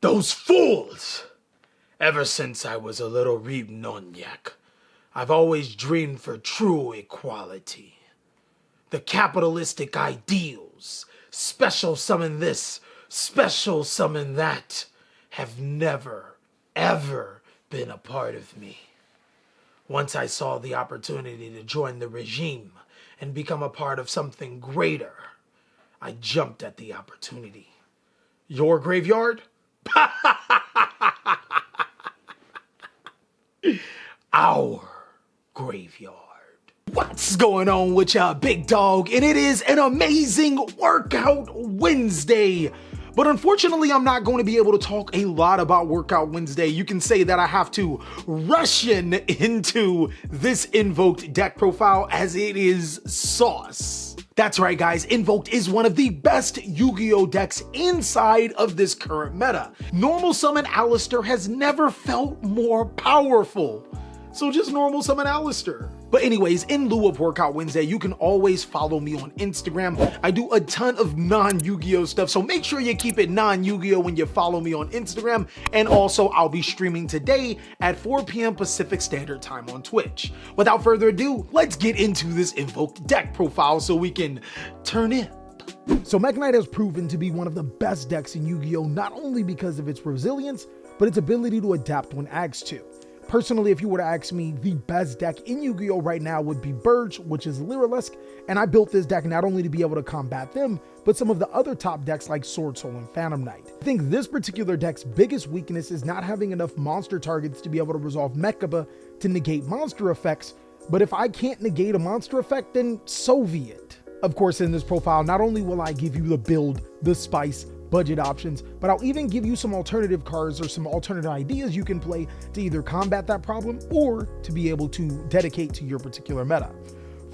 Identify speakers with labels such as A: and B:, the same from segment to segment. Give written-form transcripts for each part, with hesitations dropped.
A: Those fools! Ever since I was a little Reeb Nonyak, I've always dreamed for true equality. The capitalistic ideals, special summon this, special summon that, have never, ever been a part of me. Once I saw the opportunity to join the regime and become a part of something greater, I jumped at the opportunity. Your graveyard? Our graveyard. What's going on with ya, big dog? And it is an amazing Workout Wednesday. But unfortunately, I'm not going to be able to talk a lot about Workout Wednesday. You can say that I have to rush into this Invoked deck profile as it is sauce. That's right, guys. Invoked is one of the best Yu-Gi-Oh decks inside of this current meta. Normal summon Aleister has never felt more powerful. So just normal summon Aleister. But anyways, in lieu of Workout Wednesday, you can always follow me on Instagram. I do a ton of non-Yu-Gi-Oh stuff, so make sure you keep it non-Yu-Gi-Oh when you follow me on Instagram. And also, I'll be streaming today at 4 p.m. Pacific Standard Time on Twitch. Without further ado, let's get into this Invoked deck profile so we can turn in. So Mech Knight has proven to be one of the best decks in Yu-Gi-Oh, not only because of its resilience, but its ability to adapt when asked to. Personally, if you were to ask me, the best deck in Yu-Gi-Oh right now would be Burge, which is Lyrilisk, and I built this deck not only to be able to combat them, but some of the other top decks like Sword Soul and Phantom Knight. I think this particular deck's biggest weakness is not having enough monster targets to be able to resolve Mechaba to negate monster effects, but if I can't negate a monster effect, then so be it. Of course, in this profile, not only will I give you the build, the spice, budget options, but I'll even give you some alternative cards or some alternative ideas you can play to either combat that problem or to be able to dedicate to your particular meta.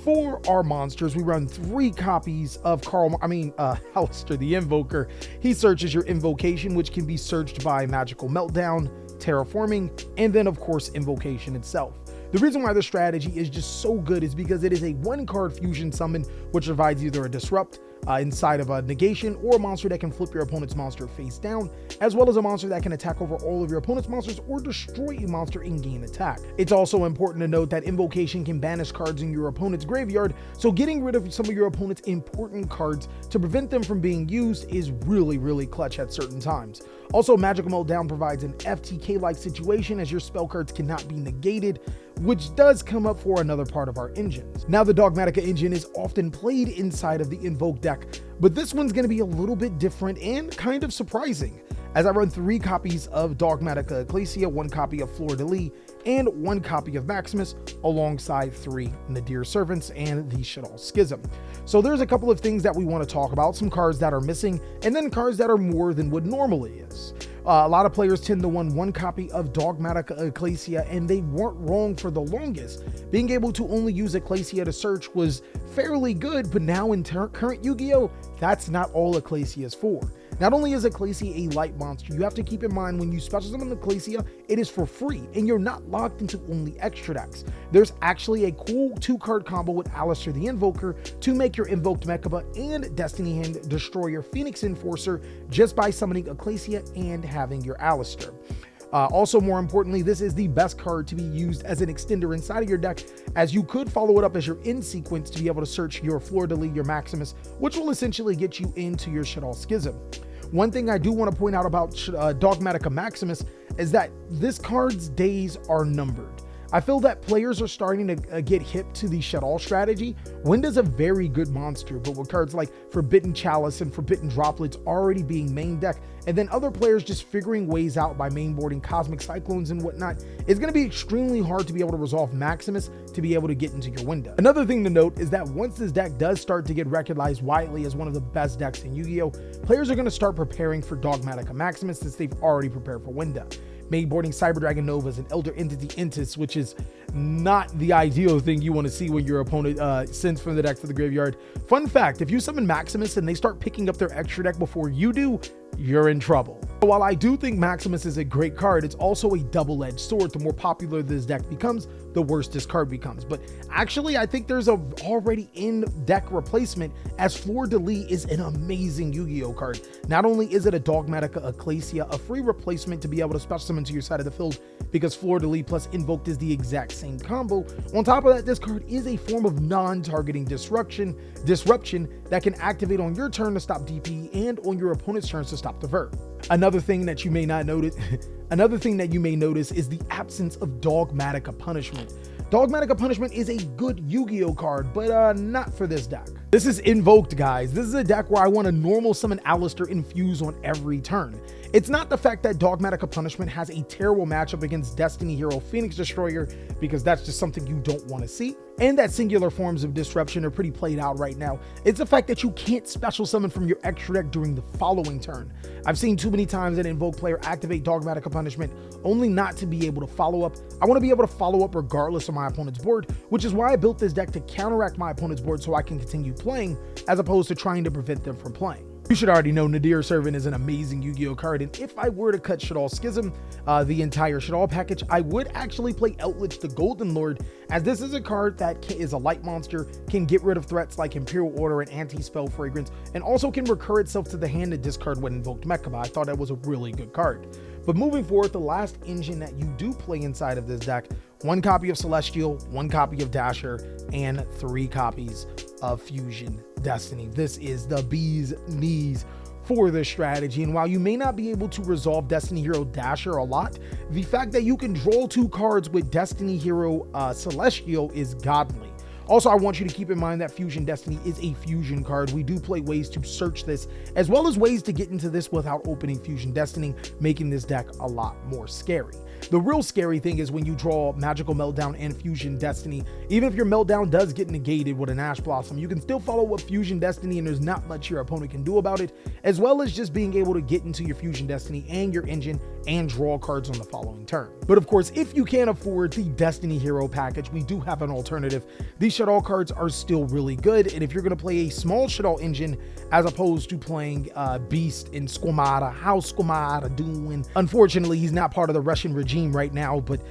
A: For our monsters, we run 3 copies of Aleister the Invoker. He searches your Invocation, which can be searched by Magical Meltdown, Terraforming, and then of course Invocation itself. The reason why the strategy is just so good is because it is a 1-card fusion summon, which provides either a disrupt inside of a negation or a monster that can flip your opponent's monster face down, as well as a monster that can attack over all of your opponent's monsters or destroy a monster and gain attack. It's also important to note that Invocation can banish cards in your opponent's graveyard, so getting rid of some of your opponent's important cards to prevent them from being used is really clutch at certain times. Also, Magical Meltdown provides an FTK-like situation as your spell cards cannot be negated, which does come up for another part of our engines. Now, the Dogmatica engine is often played inside of the Invoked deck, but this one's going to be a little bit different and kind of surprising, as I run 3 copies of Dogmatica Eccleisa, 1 copy of Fleurdelis, and 1 copy of Maximus, alongside 3 Nadir Servants and the Shaddoll Schism. So there's a couple of things that we want to talk about, some cards that are missing, and then cards that are more than what normally is. A lot of players tend to run 1 copy of Dogmatica Ecclesia, and they weren't wrong for the longest. Being able to only use Ecclesia to search was fairly good, but now in current Yu-Gi-Oh, that's not all Ecclesia is for. Not only is Ecclesia a light monster, you have to keep in mind when you special summon Ecclesia, it is for free, and you're not locked into only extra decks. There's actually a cool 2-card combo with Aleister the Invoker to make your Invoked Mechaba and Destiny Hand destroy your Phoenix Enforcer just by summoning Ecclesia and having your Aleister. Also, more importantly, this is the best card to be used as an extender inside of your deck, as you could follow it up as your end sequence to be able to search your Fleurdelis, your Maximus, which will essentially get you into your Shaddoll Schism. One thing I do want to point out about Dogmatika Maximus is that this card's days are numbered. I feel that players are starting to get hip to the Shaddoll strategy. Winda's a very good monster, but with cards like Forbidden Chalice and Forbidden Droplets already being main deck, and then other players just figuring ways out by mainboarding Cosmic Cyclones and whatnot, it's going to be extremely hard to be able to resolve Maximus to be able to get into your window. Another thing to note is that once this deck does start to get recognized widely as one of the best decks in Yu-Gi-Oh, players are going to start preparing for Dogmatika Maximus since they've already prepared for Winda. Mainboarding Cyber Dragon Novas and Elder Entity Intis, which is not the ideal thing you want to see when your opponent sends from the deck to the graveyard. Fun fact, if you summon Maximus and they start picking up their extra deck before you do, you're in trouble. While I do think Maximus is a great card, it's also a double-edged sword. The more popular this deck becomes, the worse this card becomes. But actually, I think there's a already in-deck replacement, as Fleurdelis is an amazing Yu-Gi-Oh card. Not only is it a Dogmatica Ecclesia, a free replacement to be able to special summon to your side of the field, because Fleurdelis plus Invoked is the exact same combo. On top of that, this card is a form of non-targeting disruption that can activate on your turn to stop DP and on your opponent's turns to stop the Vert. Another thing that you may notice is the absence of Dogmatica Punishment. Dogmatica Punishment is a good Yu-Gi-Oh card, but not for this deck. This is Invoked, guys. This is a deck where I want to normal summon Aleister Infuse on every turn. It's not the fact that Dogmatica Punishment has a terrible matchup against Destiny Hero Phoenix Destroyer, because that's just something you don't want to see, and that singular forms of disruption are pretty played out right now. It's the fact that you can't special summon from your extra deck during the following turn. I've seen too many times an Invoked player activate Dogmatica Punishment only not to be able to follow up. I want to be able to follow up regardless of my opponent's board, which is why I built this deck to counteract my opponent's board so I can continue playing, as opposed to trying to prevent them from playing. You should already know Nadir Servant is an amazing Yu-Gi-Oh card, and if I were to cut Shaddoll Schism, the entire Shaddoll package, I would actually play Eldritch the Golden Lord, as this is a card that is a light monster, can get rid of threats like Imperial Order and Anti-Spell Fragrance, and also can recur itself to the hand to discard when Invoked Mechaba. I thought that was a really good card. But moving forward, the last engine that you do play inside of this deck, 1 copy of Celestial, 1 copy of Dasher, and 3 copies of Fusion Destiny. This is the bee's knees for this strategy, and while you may not be able to resolve Destiny Hero Dasher a lot, the fact that you can draw 2 cards with Destiny Hero Celestial is godly. Also, I want you to keep in mind that Fusion Destiny is a fusion card. We do play ways to search this, as well as ways to get into this without opening Fusion Destiny, making this deck a lot more scary. The real scary thing is when you draw Magical Meltdown and Fusion Destiny. Even if your Meltdown does get negated with an Ash Blossom, you can still follow up Fusion Destiny and there's not much your opponent can do about it, as well as just being able to get into your Fusion Destiny and your engine and draw cards on the following turn. But of course, if you can't afford the Destiny Hero package, we do have an alternative. These Shaddoll cards are still really good, and if you're going to play a small Shaddoll engine as opposed to playing Beast and Squamata, how's Squamata doing? Unfortunately, he's not part of the Russian regime right now, but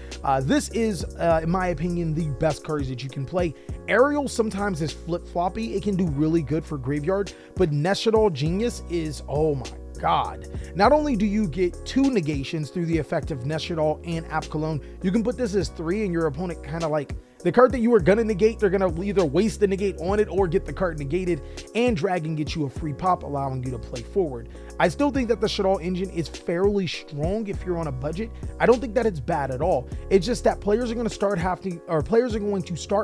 A: this is, in my opinion, the best cards that you can play. Ariel sometimes is flip-floppy. It can do really good for Graveyard, but Nehshaddoll Genius is, oh my God. Not only do you get 2 negations through the effect of Nehshaddoll and Apkalone, you can put this as 3, and your opponent kind of like, the card that you were gonna negate, they're gonna either waste the negate on it or get the card negated, and Dragon gets you a free pop, allowing you to play forward. I still think that the Shaddoll engine is fairly strong if you're on a budget. I don't think that it's bad at all. It's just that players are going to start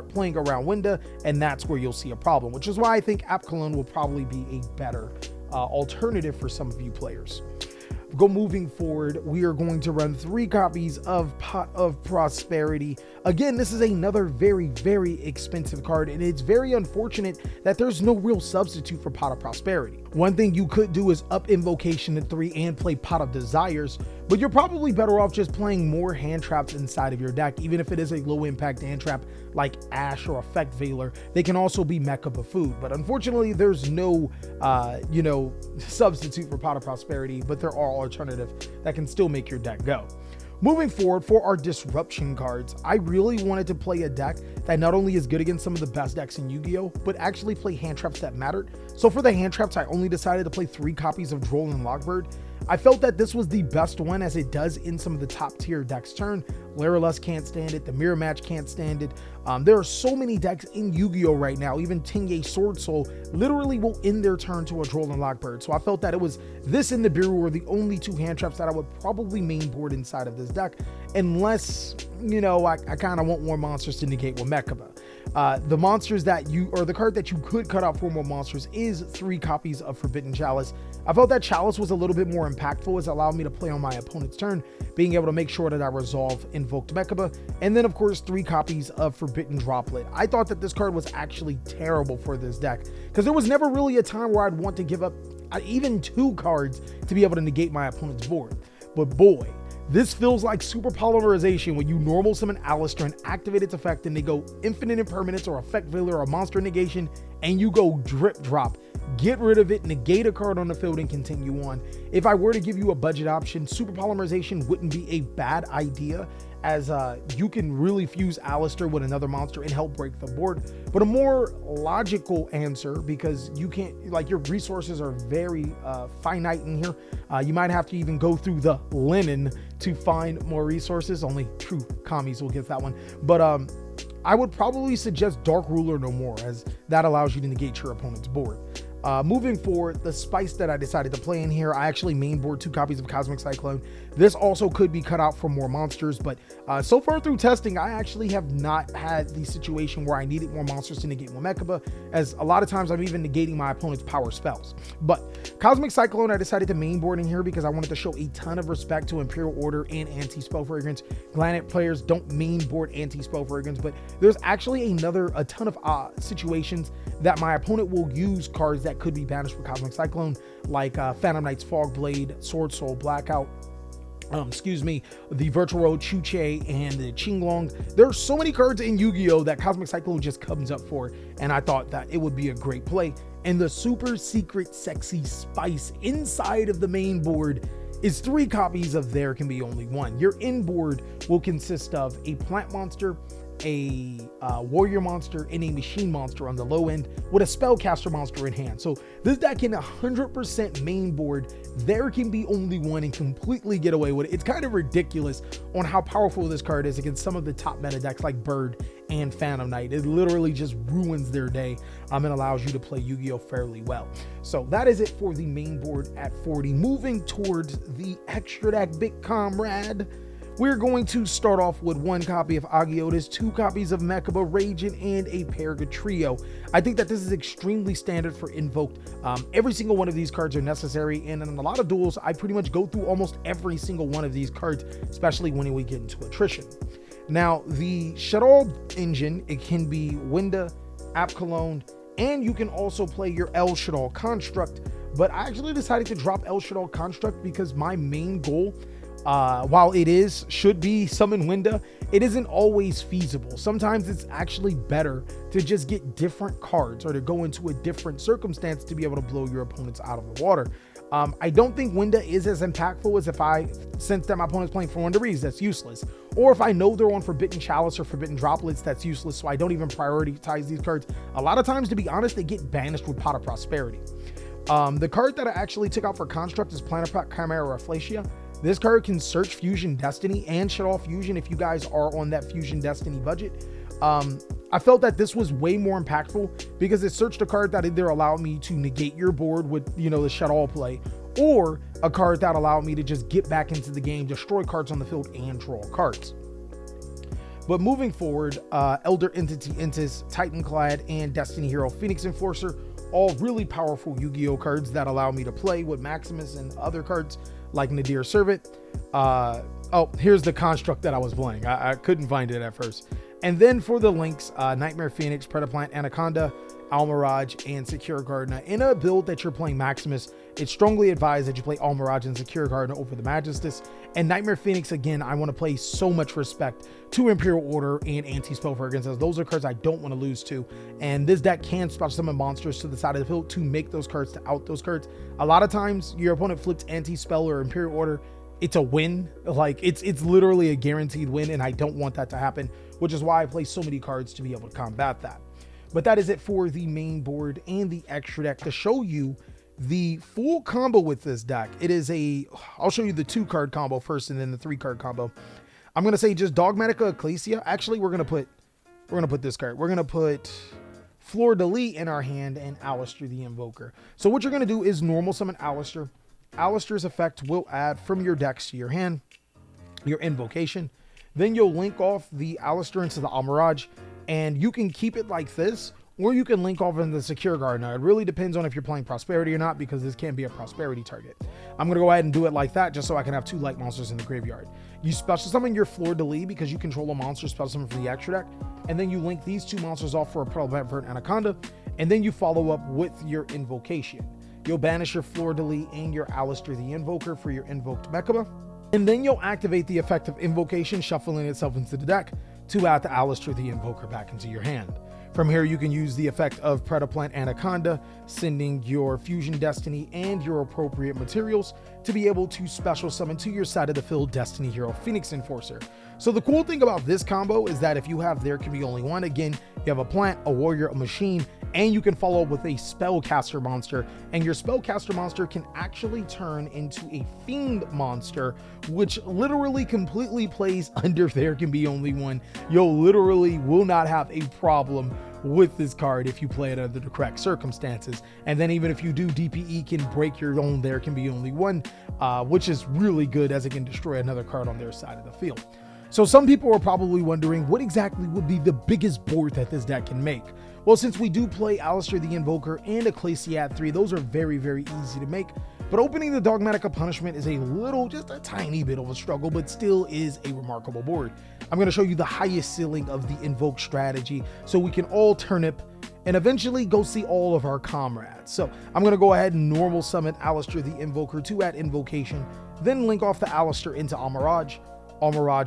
A: playing around Winda, and that's where you'll see a problem, which is why I think Apkalone will probably be a better alternative for some of you players. Moving forward, we are going to run 3 copies of Pot of Prosperity. Again, this is another very, very expensive card, and it's very unfortunate that there's no real substitute for Pot of Prosperity. One thing you could do is up Invocation to 3 and play Pot of Desires, but you're probably better off just playing more hand traps inside of your deck. Even if it is a low impact hand trap like Ash or Effect Veiler, they can also be Mechaba food. But unfortunately, there's no substitute for Pot of Prosperity, but there are alternatives that can still make your deck go. Moving forward, for our disruption cards, I really wanted to play a deck that not only is good against some of the best decks in Yu-Gi-Oh, but actually play hand traps that mattered. So for the hand traps, I only decided to play 3 copies of Droll and Lockbird. I felt that this was the best one, as it does in some of the top tier decks turn. Fleurdelis can't stand it, the Mirror Match can't stand it. There are so many decks in Yu-Gi-Oh right now, even Tingye Sword Soul literally will end their turn to a Droll and Lockbird. So I felt that it was this and the Bureau were the only 2 hand traps that I would probably mainboard inside of this deck, unless, I kind of want more monsters to negate with Mechaba. The monsters that the card that you could cut out for more monsters is 3 copies of Forbidden Chalice. I felt that Chalice was a little bit more impactful, as it allowed me to play on my opponent's turn, being able to make sure that I resolve Invoked Mechaba, and then of course 3 copies of Forbidden Droplet. I thought that this card was actually terrible for this deck, because there was never really a time where I'd want to give up even 2 cards to be able to negate my opponent's board. But boy, this feels like super polymerization when you normal summon Aleister and activate its effect, and they go infinite impermanence or Effect Veiler or monster negation, and you go drip drop, get rid of it, negate a card on the field, and continue on. If I were to give you a budget option, Super Polymerization wouldn't be a bad idea, as you can really fuse Aleister with another monster and help break the board. But a more logical answer, because you can't, like, your resources are very finite in here. You might have to even go through the linen to find more resources. Only true commies will get that one. But I would probably suggest Dark Ruler no more, as that allows you to negate your opponent's board. Moving forward, the spice that I decided to play in here, I actually main board 2 copies of Cosmic Cyclone. This also could be cut out for more monsters, but so far through testing, I actually have not had the situation where I needed more monsters to negate Mekaba, as a lot of times I'm even negating my opponent's power spells. But Cosmic Cyclone, I decided to main board in here because I wanted to show a ton of respect to Imperial Order and Anti-Spell Fragrance. Granted, players don't main board Anti-Spell Fragrance, but there's actually a ton of situations that my opponent will use cards that could be banished with Cosmic Cyclone, like Phantom Knight's Fogblade, Sword Soul Blackout, the Virtual Road Chuche, and the Qinglong. There are so many cards in Yu-Gi-Oh! That Cosmic Cyclone just comes up for, and I thought that it would be a great play. And the super secret sexy spice inside of the main board is 3 copies of There Can Be Only One. Your in-board will consist of a plant monster, a warrior monster, and a machine monster on the low end, with a spellcaster monster in hand. So this deck can 100% main board There Can Be Only One and completely get away with it. It's kind of ridiculous on how powerful this card is against some of the top meta decks like Bird and Phantom Knight. It literally just ruins their day and allows you to play Yu-Gi-Oh! Fairly well. So that is it for the main board at 40. Moving towards the extra deck, big comrade, we're going to start off with 1 copy of Augoiedes, 2 copies of Mekaba Raging, and a Trio. I think that this is extremely standard for Invoked. Every single one of these cards are necessary, and in a lot of duels, I pretty much go through almost every single one of these cards, especially when we get into attrition. Now, the Shaddoll engine, it can be Winda, Cologne, and you can also play your El Shaddoll Construct, but I actually decided to drop El Shaddoll Construct because my main goal, while it should be summon Winda, it isn't always feasible. Sometimes it's actually better to just get different cards or to go into a different circumstance to be able to blow your opponents out of the water. I don't think Winda is as impactful as if I sense that my opponent's playing for Wonderies, that's useless. Or if I know they're on Forbidden Chalice or Forbidden Droplets, that's useless, so I don't even prioritize these cards. A lot of times, to be honest, they get banished with Pot of Prosperity. The card that I actually took out for Construct is Planetpack Chimera Rafflesia. This card can search Fusion Destiny and Shaddoll Fusion if you guys are on that Fusion Destiny budget. I felt that this was way more impactful because it searched a card that either allowed me to negate your board with, the Shaddoll play, or a card that allowed me to just get back into the game, destroy cards on the field, and draw cards. But moving forward, Elder Entity Entis, Titanclad, and Destiny Hero Phoenix Enforcer, all really powerful Yu-Gi-Oh! Cards that allow me to play with Maximus and other cards like Nadir Servant. Oh, here's the construct that I was playing. I couldn't find it at first. And then for the links, Nightmare Phoenix, Predaplant Anaconda, Almirage, and Secure Gardener. In a build that you're playing Maximus, it's strongly advised that you play Almirage and Secure Gardener over the Magistus. And Nightmare Phoenix, again, I want to play so much respect to Imperial Order and Anti-Spell Fragrance, as those are cards I don't want to lose to. And this deck can special summon monsters to the side of the field to make those cards, to out those cards. A lot of times, your opponent flips Anti-Spell or Imperial Order, it's a win. Like, it's literally a guaranteed win, and I don't want that to happen, which is why I play so many cards to be able to combat that. But that is it for the main board and the extra deck. To show you the full combo with this deck, I'll show you the 2-card combo first and then the 3-card combo. I'm going to say just Dogmatica Ecclesia. Actually, we're going to put this card. We're going to put Fleurdelis in our hand and Aleister the Invoker. So what you're going to do is normal summon Aleister. Aleister's effect will add from your decks to your hand, your Invocation. Then you'll link off the Aleister into the Almirage, and you can keep it like this, or you can link off into the Secure Gardener. It really depends on if you're playing Prosperity or not, because this can be a Prosperity target. I'm going to go ahead and do it like that, just so I can have 2 light monsters in the graveyard. You special summon your Fleurdelis because you control a monster special summon from the extra deck, and then you link these 2 monsters off for a Predaplant Vert Anaconda, and then you follow up with your Invocation. You'll banish your Fleurdelis and your Aleister the Invoker for your Invoked Mekaba, and then you'll activate the effect of Invocation, shuffling itself into the deck to add the Aleister the Invoker back into your hand. From here, you can use the effect of Predaplant Anaconda, sending your Fusion Destiny and your appropriate materials to be able to special summon to your side of the field Destiny Hero Phoenix Enforcer. So the cool thing about this combo is that if you have There Can Be Only One, again, you have a plant, a warrior, a machine, and you can follow up with a spellcaster monster, and your spellcaster monster can actually turn into a fiend monster, which literally completely plays under There Can Be Only One. You literally will not have a problem with this card if you play it under the correct circumstances. And then even if you do, DPE can break your own There Can Be Only One, which is really good as it can destroy another card on their side of the field. So some people are probably wondering what exactly would be the biggest board that this deck can make. Well, since we do play Aleister the Invoker and Ecclesia at 3, those are very, very easy to make. But opening the Dogmatica Punishment is a little, just a tiny bit of a struggle, but still is a remarkable board. I'm going to show you the highest ceiling of the Invoke strategy so we can all turnip and eventually go see all of our comrades. So I'm going to go ahead and normal summon Aleister the Invoker to add Invocation, then link off the Aleister into Almirage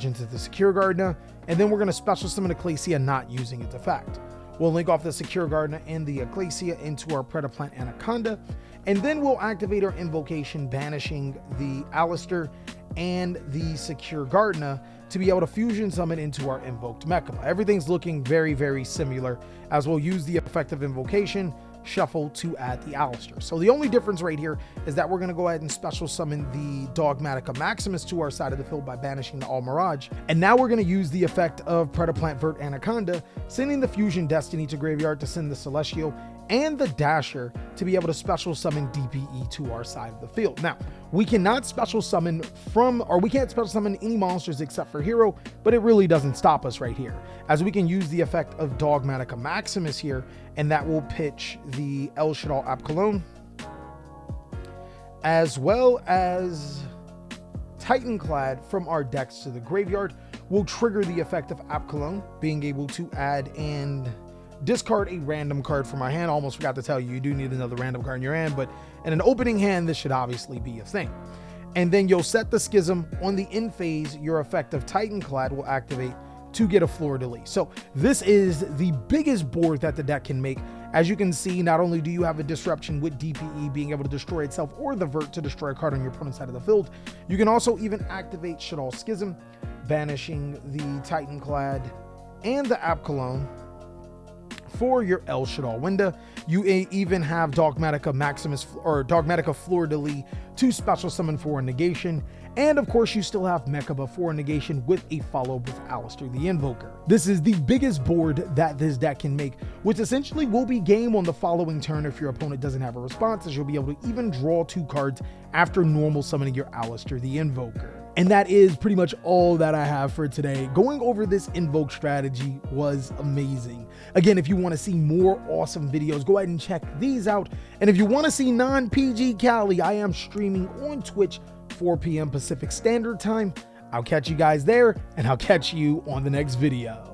A: into the Secure Gardener, and then we're going to special summon Ecclesia not using its effect. We'll link off the Secure Gardener and the Ecclesia into our Predaplant Anaconda, and then we'll activate our Invocation, banishing the Aleister and the Secure Gardener to be able to fusion summon into our Invoked Mechaba. Everything's looking very, very similar, as we'll use the effect of Invocation, shuffle to add the Aleister. So the only difference right here is that we're going to go ahead and special summon the Dogmatika Maximus to our side of the field by banishing the Almirage. And now we're going to use the effect of Predaplant Vert Anaconda, sending the Fusion Destiny to graveyard to send the Celestial and the Dasher to be able to special summon DPE to our side of the field. Now, we cannot special summon we can't special summon any monsters except for Hero, but it really doesn't stop us right here, as we can use the effect of Dogmatika Maximus here, and that will pitch the El Shaddoll Apkallone, as well as Titanclad from our decks to the graveyard. Will trigger the effect of Apkallone, being able to add and discard a random card from our hand. Almost forgot to tell you, you do need another random card in your hand, but in an opening hand, this should obviously be a thing. And then you'll set the Schism. On the end phase, your effect of Titanclad will activate to get a Fleurdelis. So this is the biggest board that the deck can make. As you can see, not only do you have a disruption with DPE being able to destroy itself or the Vert to destroy a card on your opponent's side of the field, you can also even activate Shaddoll Schism, banishing the Titanclad and the Apkallone for your El Shaddoll window. You even have Dogmatika Maximus or Dogmatika Fleurdelis to special summon for a negation, and of course you still have Mechaba for a negation with a follow-up with Aleister the Invoker. This is the biggest board that this deck can make, which essentially will be game on the following turn if your opponent doesn't have a response, as you'll be able to even draw 2 cards after normal summoning your Aleister the Invoker. And that is pretty much all that I have for today. Going over this Invoke strategy was amazing. Again, if you want to see more awesome videos, go ahead and check these out. And if you want to see non-PG Cali, I am streaming on Twitch 4 p.m. Pacific Standard Time. I'll catch you guys there, and I'll catch you on the next video.